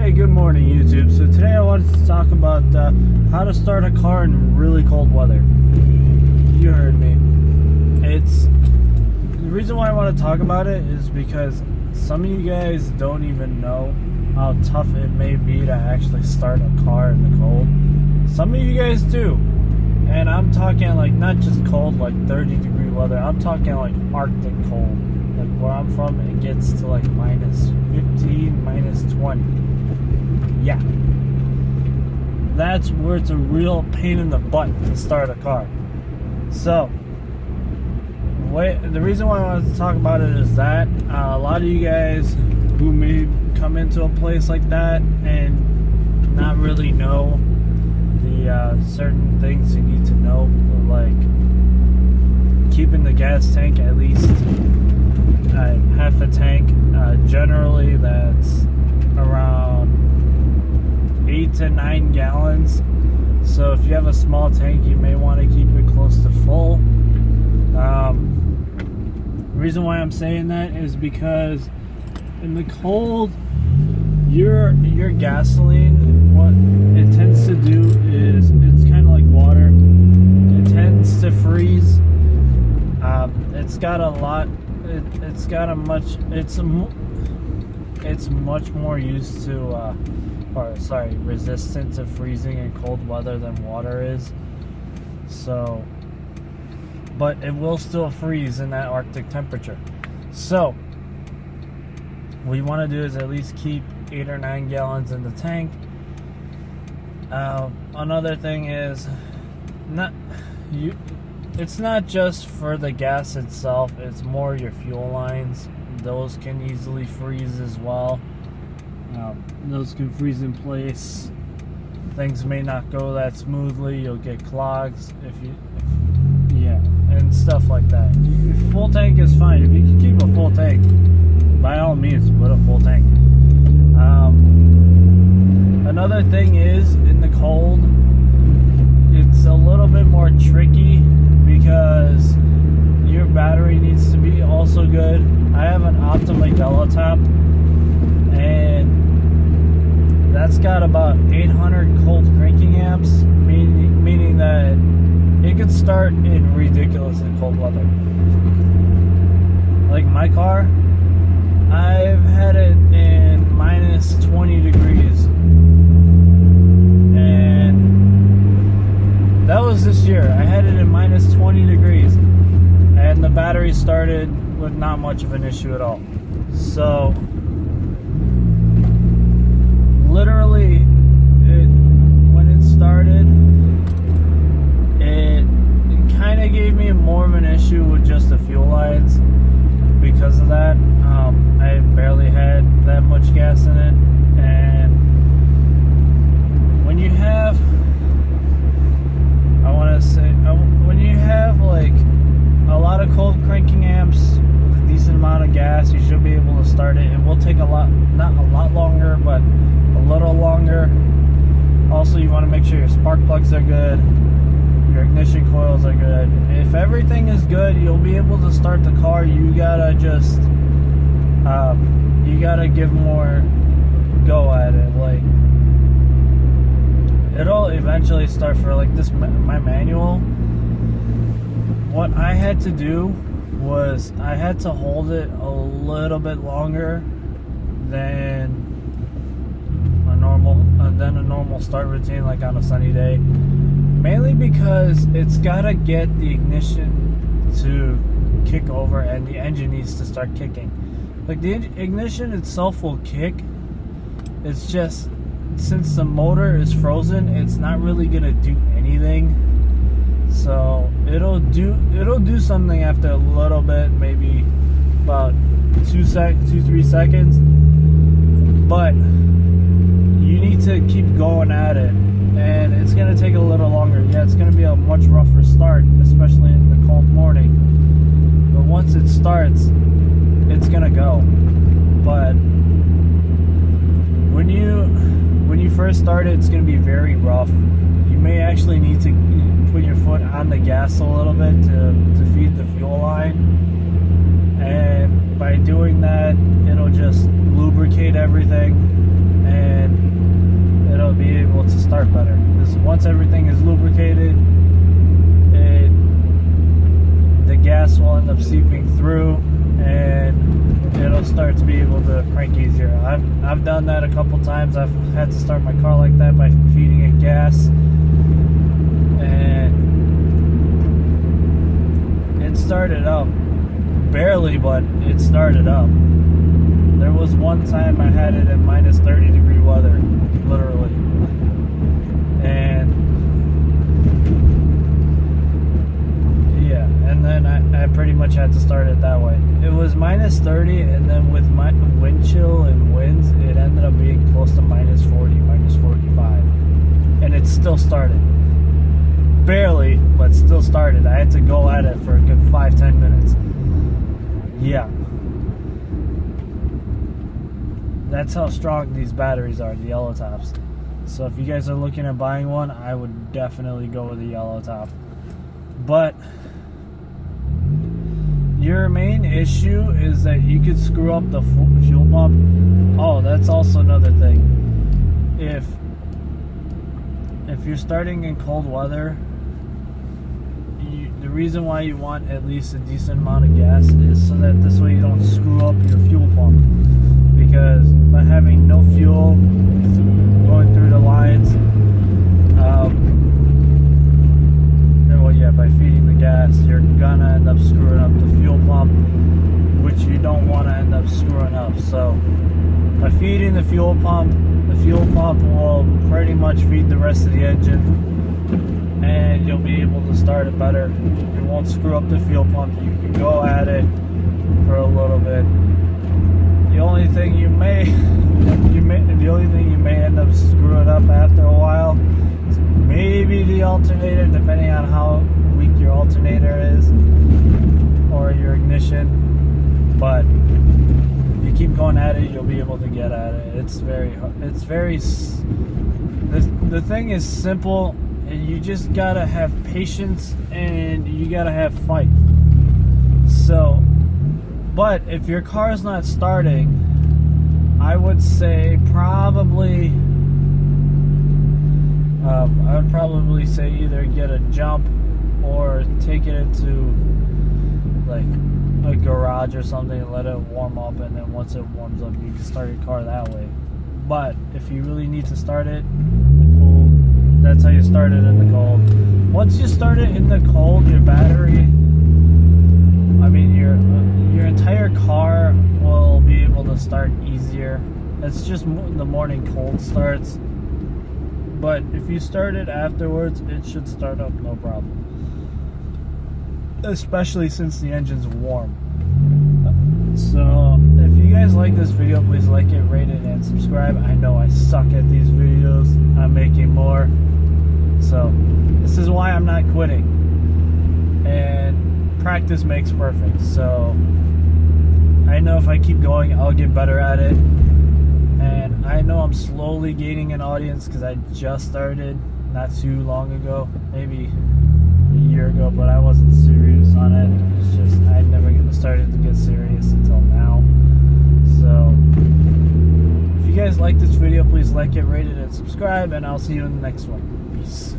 Hey, good morning, YouTube. So today I wanted to talk about how to start a car in really cold weather. You heard me. The reason why I want to talk about it is because some of you guys don't even know how tough it may be to actually start a car in the cold. Some of you guys do. And I'm talking like not just cold, like 30-degree weather. I'm talking like Arctic cold. Like where I'm from, it gets to like minus 15, minus 20. Yeah. That's where it's a real pain in the butt to start a car. So, the reason why I wanted to talk about it is that a lot of you guys who may come into a place like that and not really know the certain things you need to know, like keeping the gas tank at least half a tank. Generally, that's around 8 to 9 gallons. So if you have a small tank, you may want to keep it close to full. The reason why I'm saying that is because in the cold, your gasoline, what it tends to do is it's kind of like water. It tends to freeze. It's got a lot. It's much more used to, resistant to freezing in cold weather than water is. So, but it will still freeze in that Arctic temperature. So, what you want to do is at least keep 8 or 9 gallons in the tank. Another thing is, it's not just for the gas itself, it's more your fuel lines. Those can easily freeze as well. Those can freeze in place. Things may not go that smoothly. You'll get clogs and stuff like that. Full tank is fine. If you can keep a full tank, by all means, put a full tank. Another thing is, in the cold, it's a little bit more tricky because your battery needs to be also good. I have an Optima Delotap, and that's got about 800 cold cranking amps, meaning that it could start in ridiculously cold weather. Like my car, I've had it in minus 20 degrees, and that was this year. I had it in minus 20 degrees, and the battery started with not much of an issue at all. So, literally, when it started, it kind of gave me more of an issue with just the fuel lines because of that. I barely had that much gas in it, and when you have, when you have like a lot of cold cranking amps with a decent amount of gas, you should be able to start it. It will take not a lot longer, but a little longer. Also, you want to make sure your spark plugs are good, your ignition coils are good. If everything is good, you'll be able to start the car. You gotta just give more go at it. Like, it'll eventually start. For like this, my manual, what I had to do was I had to hold it a little bit longer than a normal start routine, like on a sunny day, mainly because it's gotta get the ignition to kick over and the engine needs to start kicking. Like, the ignition itself will kick, it's just since the motor is frozen, it's not really gonna do anything. So it'll do something after a little bit, maybe about 2-3 seconds, but you need to keep going at it, and it's going to take a little longer. Yeah, it's going to be a much rougher start, especially in the cold morning, but once it starts, it's going to go. But when you first start it, it's going to be very rough. You may actually need to put your foot on the gas a little bit to feed the fuel line, and by doing that, it'll just lubricate everything, and start better. Because once everything is lubricated, the gas will end up seeping through, and it'll start to be able to crank easier. I've done that a couple times. I've had to start my car like that by feeding it gas, and it started up barely, but it started up. There was one time I had it at minus 30 degree weather, literally, and yeah, and then I pretty much had to start it that way. It was minus 30, and then with my wind chill and winds, it ended up being close to minus 40, minus 45, and it still started. Barely, but still started. I had to go at it for a good 5-10 minutes. Yeah. That's how strong these batteries are, the yellow tops. So if you guys are looking at buying one, I would definitely go with the yellow top. But your main issue is that you could screw up the fuel pump. Oh, that's also another thing. If you're starting in cold weather, the reason why you want at least a decent amount of gas is so that this way you don't screw up your fuel pump. Because by having no fuel going through the lines, by feeding the gas, you're gonna end up screwing up the fuel pump, which you don't want to end up screwing up. So by feeding the fuel pump will pretty much feed the rest of the engine, and you'll be able to start it better. You won't screw up the fuel pump. You can go at it for a little bit. The only thing you may end up screwing up after a while is maybe the alternator, depending on how weak your alternator is or your ignition. But if you keep going at it, you'll be able to get at it. The thing is simple, and you just gotta have patience and you gotta have fight. So, but if your car's not starting, I would say probably either get a jump or take it into like a garage or something and let it warm up, and then once it warms up you can start your car that way. But if you really need to start it in the cold, that's how you start it in the cold. Once you start it in the cold, your battery, your entire car will be able to start easier. It's just the morning cold starts. But if you start it afterwards, it should start up no problem. Especially since the engine's warm. So, if you guys like this video, please like it, rate it, and subscribe. I know I suck at these videos. I'm making more. So, this is why I'm not quitting. And practice makes perfect. So, I know if I keep going, I'll get better at it. And I know I'm slowly gaining an audience because I just started not too long ago, maybe a year ago, but I wasn't serious on it. It's just I never started to get serious until now. So if you guys like this video, please like it, rate it, and subscribe, and I'll see you in the next one. Peace.